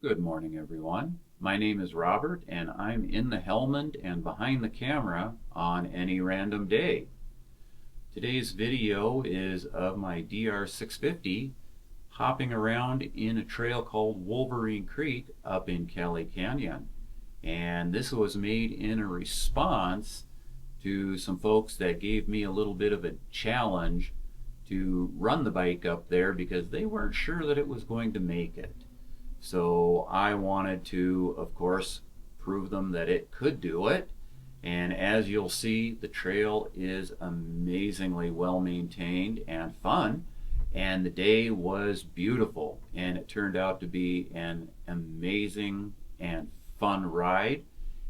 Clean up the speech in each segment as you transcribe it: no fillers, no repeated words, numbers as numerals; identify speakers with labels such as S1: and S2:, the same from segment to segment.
S1: Good morning, everyone. My name is Robert, and I'm in the helmet and behind the camera on any random day. Today's video is of my DR650 hopping around in a trail called Wolverine Creek up in Kelly Canyon. And this was made in a response to some folks that gave me a little bit of a challenge to run the bike up there because they weren't sure that it was going to make it. So I wanted to, of course, prove them that it could do it. And as you'll see, the trail is amazingly well maintained and fun. And the day was beautiful. And it turned out to be an amazing and fun ride.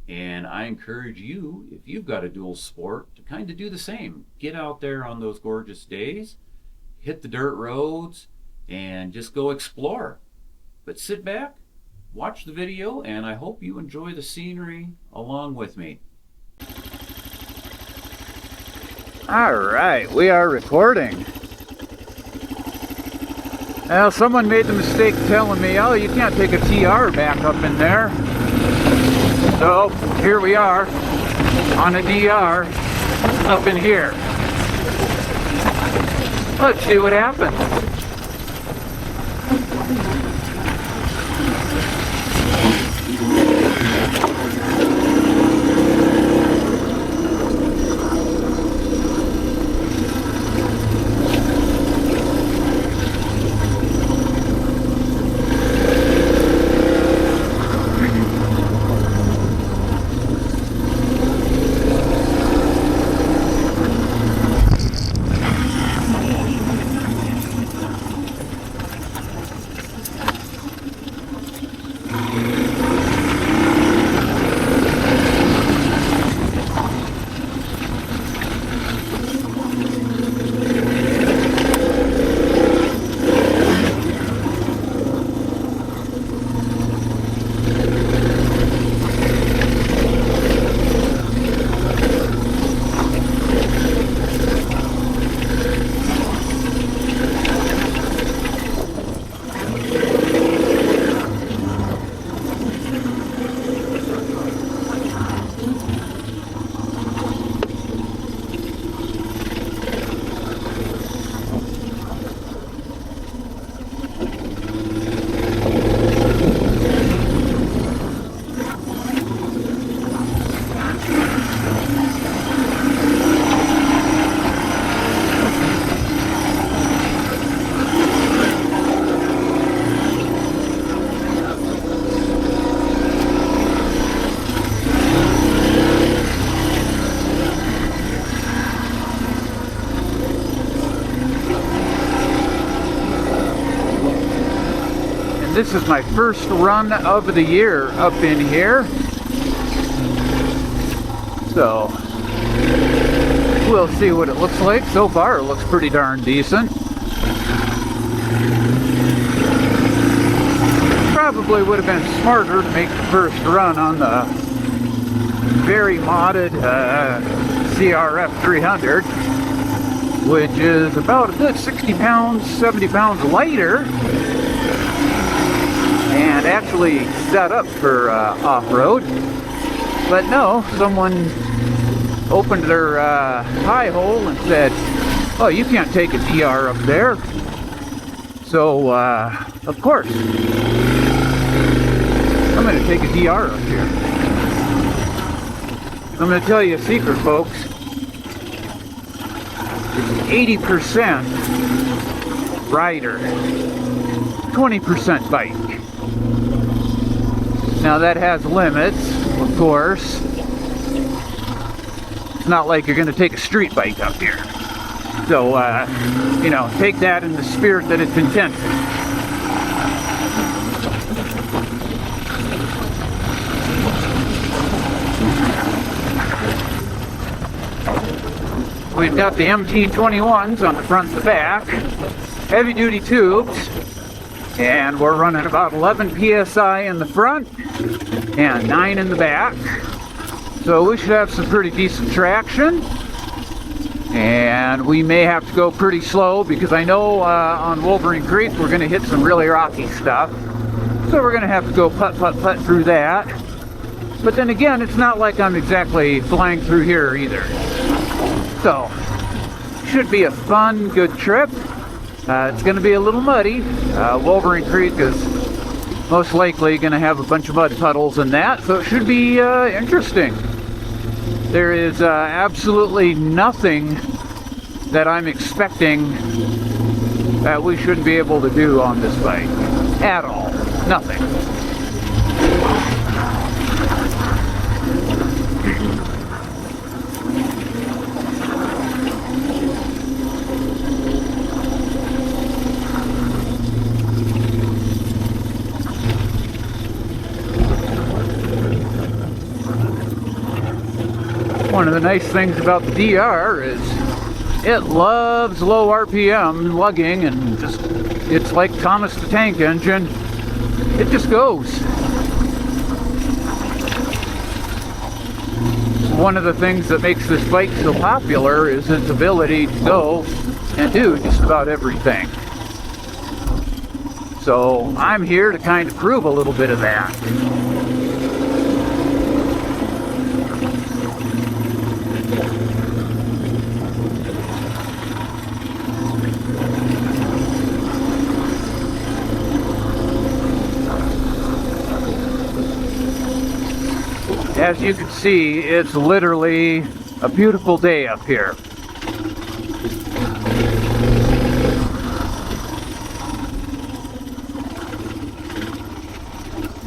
S1: And I encourage you, if you've got a dual sport, to kind of do the same. Get out there on those gorgeous days, hit the dirt roads, and just go explore. But sit back, watch the video, and I hope you enjoy the scenery along with me.
S2: All right, we are recording. Well, someone made the mistake telling me, oh, you can't take a TR back up in there. So here we are on a DR up in here. Let's see what happens. This is my first run of the year up in here, so we'll see what it looks like. So far it looks pretty darn decent. Probably would have been smarter to make the first run on the very modded CRF 300, which is about a good 60 pounds, 70 pounds lighter, and actually set up for off-road. But no, someone opened their high hole and said, oh, you can't take a DR up there. So of course I'm going to take a DR up here. I'm going to tell you a secret, folks. It's 80% rider, 20% bike. Now that has limits, of course. It's not like you're going to take a street bike up here. So, you know, take that in the spirit that it's intended. We've got the MT21s on the front and the back, heavy duty tubes, and we're running about 11 psi in the front and 9 in the back. So we should have some pretty decent traction. And we may have to go pretty slow because I know on Wolverine Creek we're going to hit some really rocky stuff. So we're going to have to go putt through that. But then again, it's not like I'm exactly flying through here either. So, should be a fun, good trip. It's going to be a little muddy. Wolverine Creek is most likely going to have a bunch of mud puddles in that, so it should be interesting. There is absolutely nothing that I'm expecting that we shouldn't be able to do on this bike. At all. Nothing. One of the nice things about the DR is it loves low RPM lugging, and just it's like Thomas the Tank Engine. It just goes. One of the things that makes this bike so popular is its ability to go and do just about everything. So I'm here to kind of prove a little bit of that. As you can see, it's literally a beautiful day up here.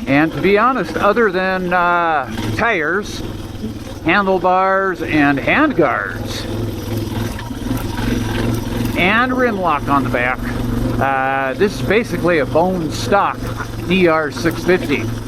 S2: And to be honest, other than tires, handlebars, and handguards, and rim lock on the back, this is basically a bone stock DR650.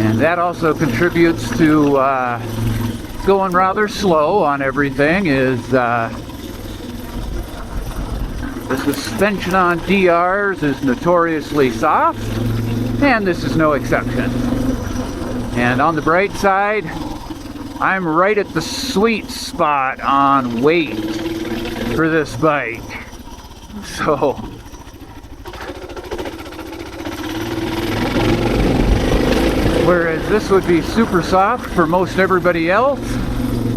S2: And that also contributes to going rather slow on everything. Is the suspension on DRs is notoriously soft, and this is no exception. And on the bright side, I'm right at the sweet spot on weight for this bike. So whereas this would be super soft for most everybody else,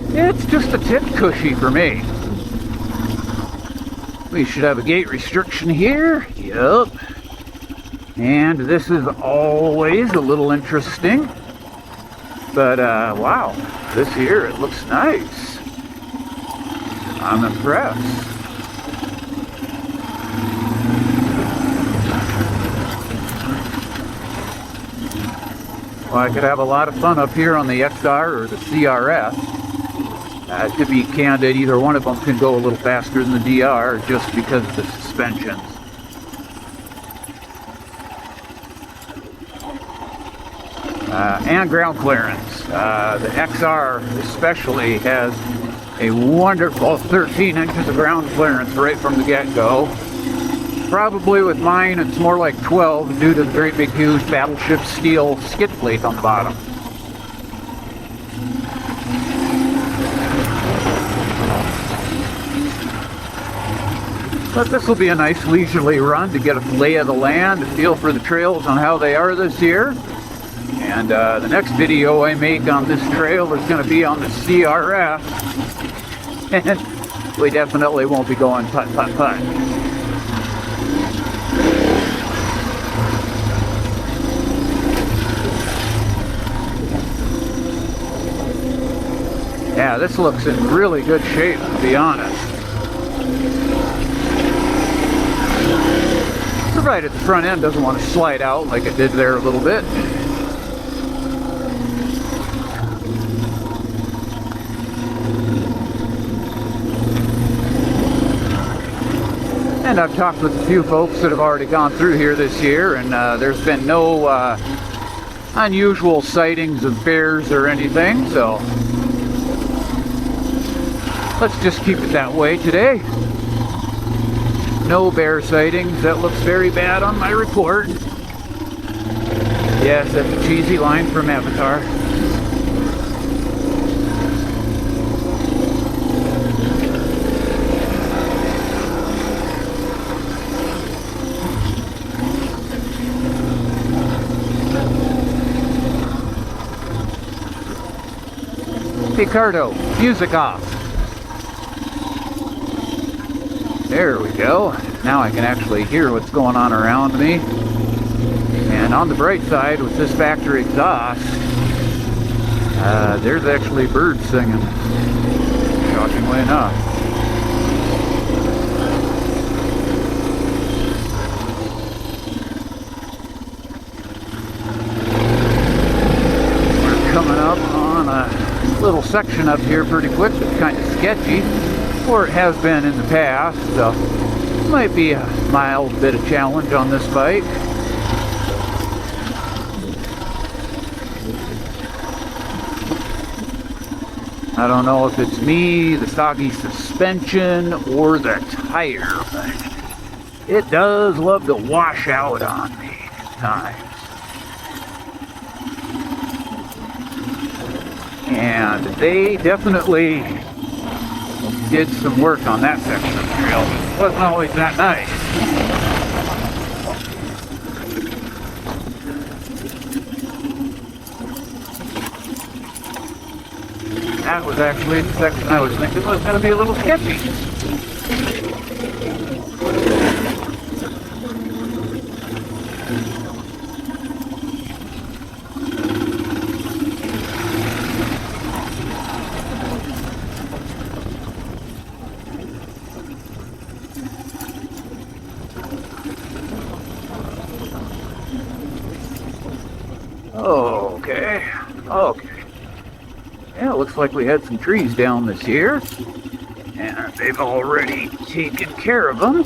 S2: it's just a tip cushy for me. We should have a gate restriction here. Yep. And this is always a little interesting. But wow, this here, it looks nice. I'm impressed. Well, I could have a lot of fun up here on the XR or the CRS. To be candid, either one of them can go a little faster than the DR just because of the suspensions. And ground clearance. The XR especially has a wonderful 13 inches of ground clearance right from the get-go. Probably with mine it's more like 12 due to the great big huge battleship steel skid plate on the bottom. But this will be a nice leisurely run to get a lay of the land, a feel for the trails on how they are this year. And the next video I make on this trail is going to be on the CRF. And we definitely won't be going putt. Yeah, this looks in really good shape, to be honest. Provided the front end doesn't want to slide out like it did there a little bit. And I've talked with a few folks that have already gone through here this year, and there's been no unusual sightings of bears or anything, so let's just keep it that way today. no bear sightings. That looks very bad on my report. Yes, that's a cheesy line from Avatar. Ricardo, music off. There we go. Now I can actually hear what's going on around me. And on the bright side, with this factory exhaust, there's actually birds singing. Shockingly enough. We're coming up on a little section up here pretty quick that's kind of sketchy, or it has been in the past, so might be a mild bit of challenge on this bike. I don't know if it's me, the soggy suspension, or the tire, but it does love to wash out on me at times. And they definitely did some work on that section of the trail. It wasn't always that nice. That was actually the section I was thinking was going to be a little sketchy. Okay. Yeah, it looks like we had some trees down this year, and they've already taken care of them.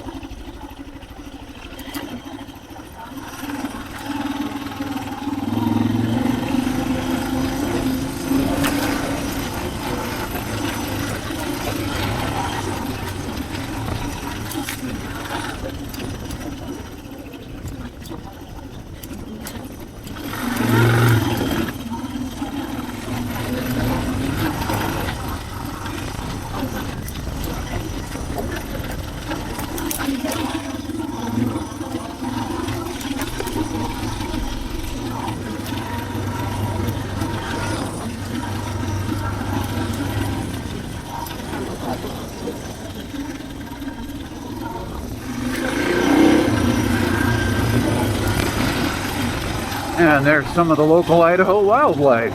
S2: And there's some of the local Idaho wildlife.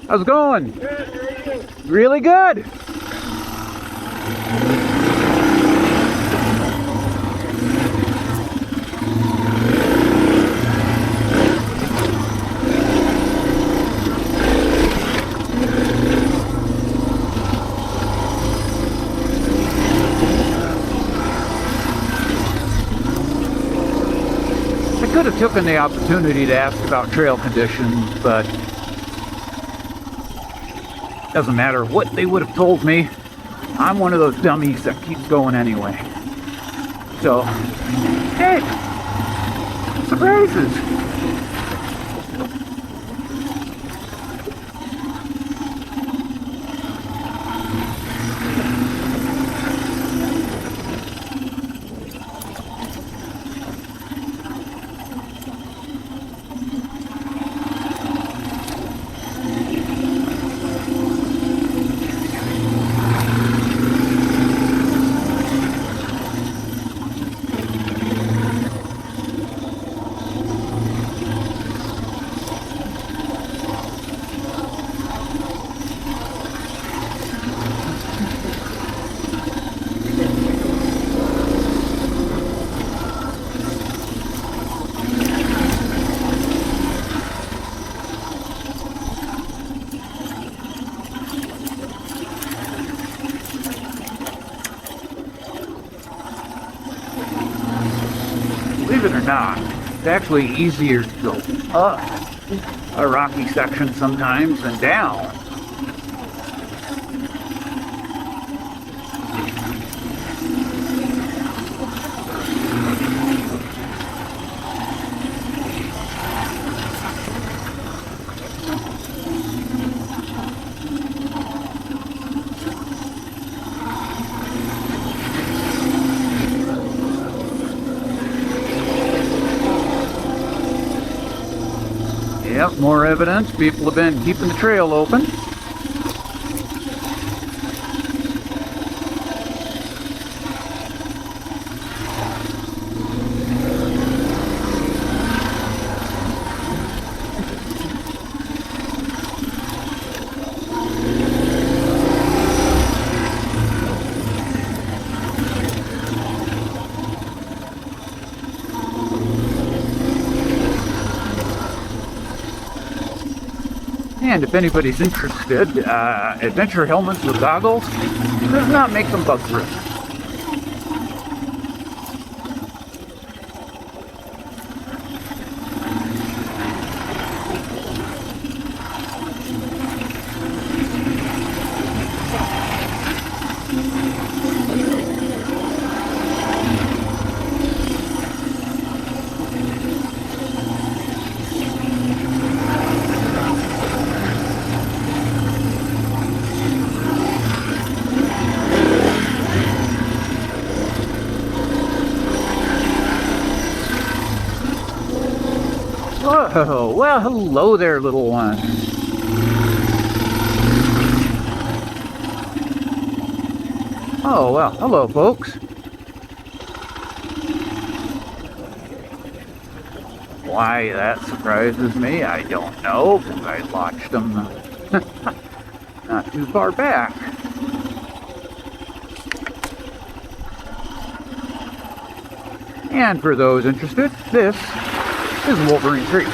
S2: How's it going?
S3: Good.
S2: Really good. I could have taken the opportunity to ask about trail conditions, but doesn't matter what they would have told me. I'm one of those dummies that keeps going anyway. So, hey, surprises. not. It's actually easier to go up a rocky section sometimes than down. Yep, more evidence. People have been keeping the trail open. And if anybody's interested, adventure helmets with goggles does not make them bug-proof. Oh, well, hello there, little one. Oh, well, hello, folks. Why that surprises me, I don't know, because I watched them not too far back. And for those interested, this is Wolverine Creek.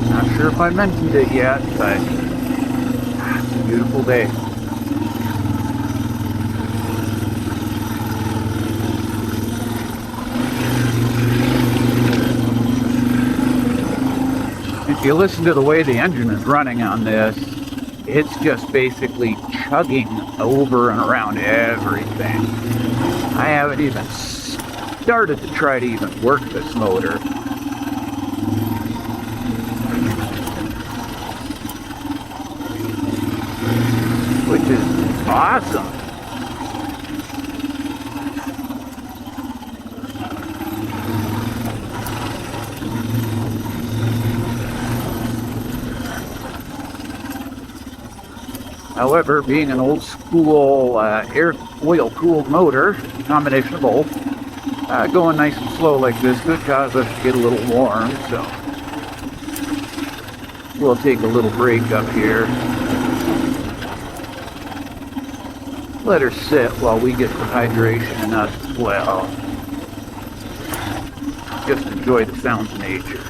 S2: Not sure if I mentioned it yet, but beautiful day. If you listen to the way the engine is running on this, it's just basically chugging over and around everything. I haven't even started to try to even work this motor. Which is awesome. However, being an old school air oil cooled motor, combination of both, going nice and slow like this could cause us to get a little warm, so we'll take a little break up here. Let her sit while we get some hydration and us as well. Just enjoy the sounds of nature.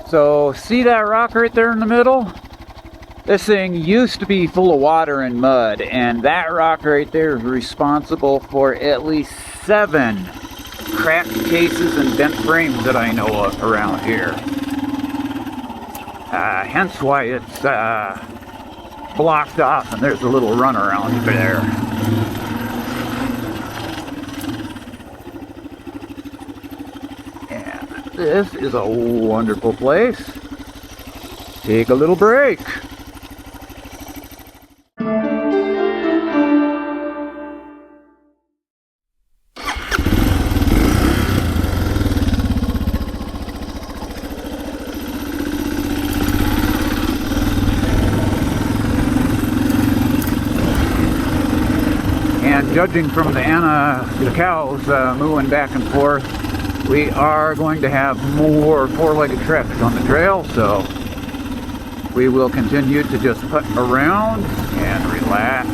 S2: So see that rock right there in the middle? This thing used to be full of water and mud, and that rock right there is responsible for at least 7 cracked cases and bent frames that I know of around here. Hence why it's blocked off and there's a little runaround there. And this is a wonderful place. Take a little break. And judging from the cows moving back and forth, we are going to have more 4-legged trips on the trail, so we will continue to just put around and relax.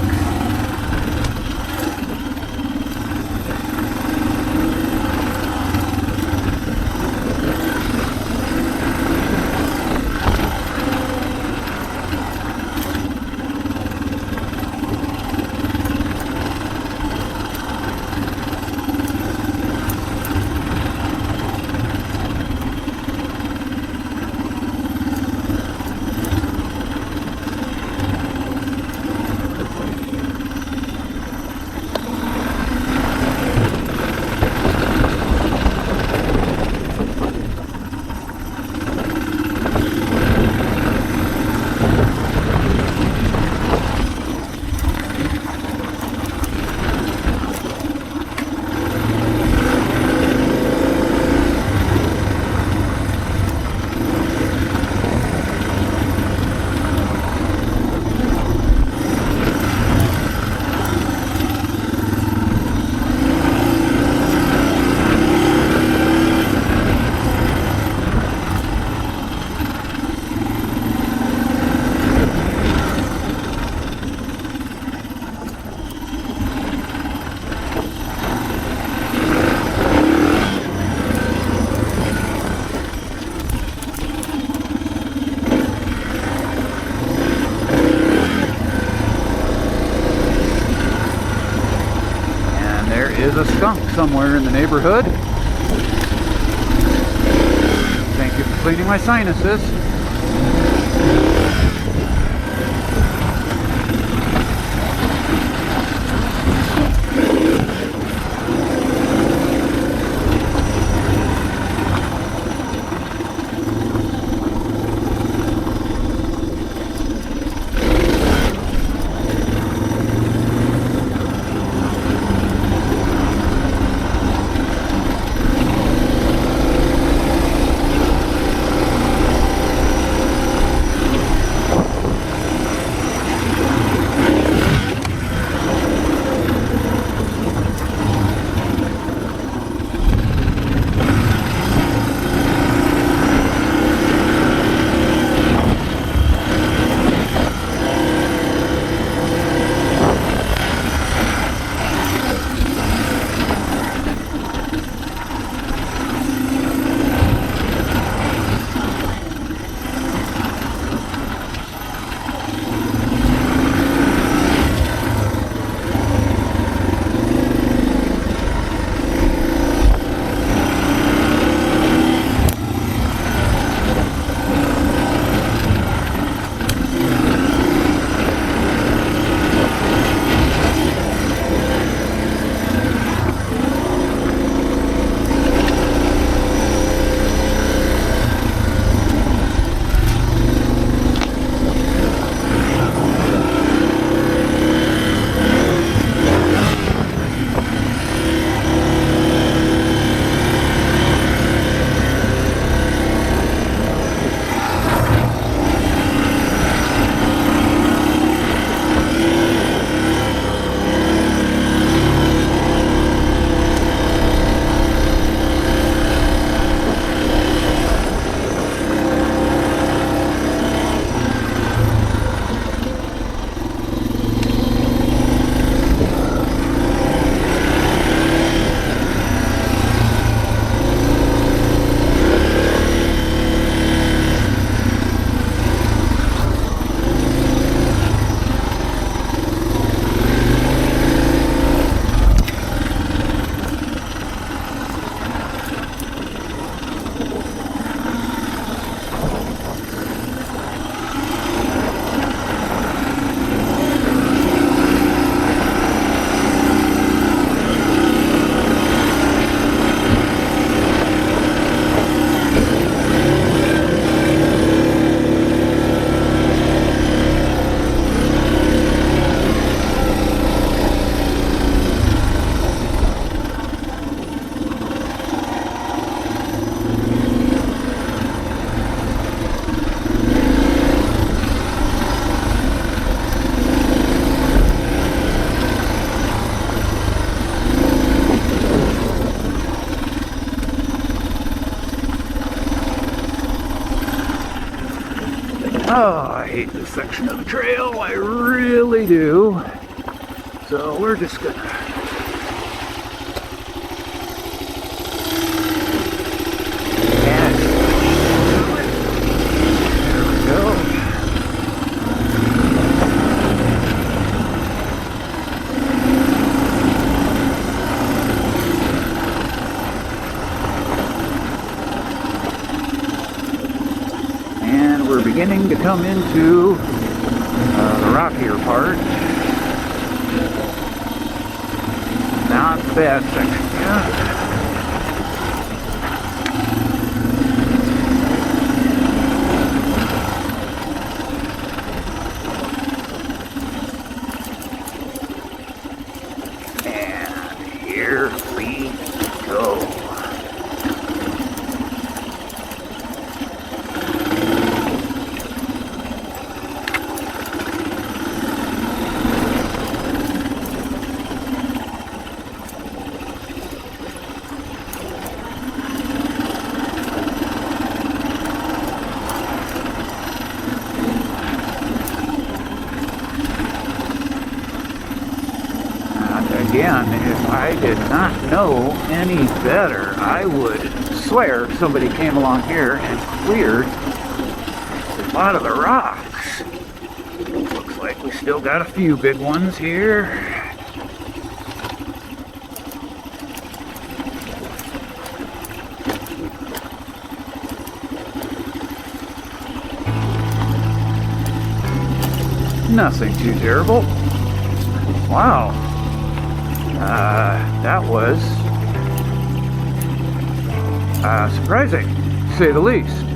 S2: Is a skunk somewhere in the neighborhood. Thank you for cleaning my sinuses. Oh, I hate this section of the trail. I really do. So we're just gonna beginning to come into the rockier part. Not the bad section yet. And here we go. Again, if I did not know any better, I would swear somebody came along here and cleared a lot of the rocks. Looks like we still got a few big ones here. Nothing too terrible. Wow. That was surprising, to say the least.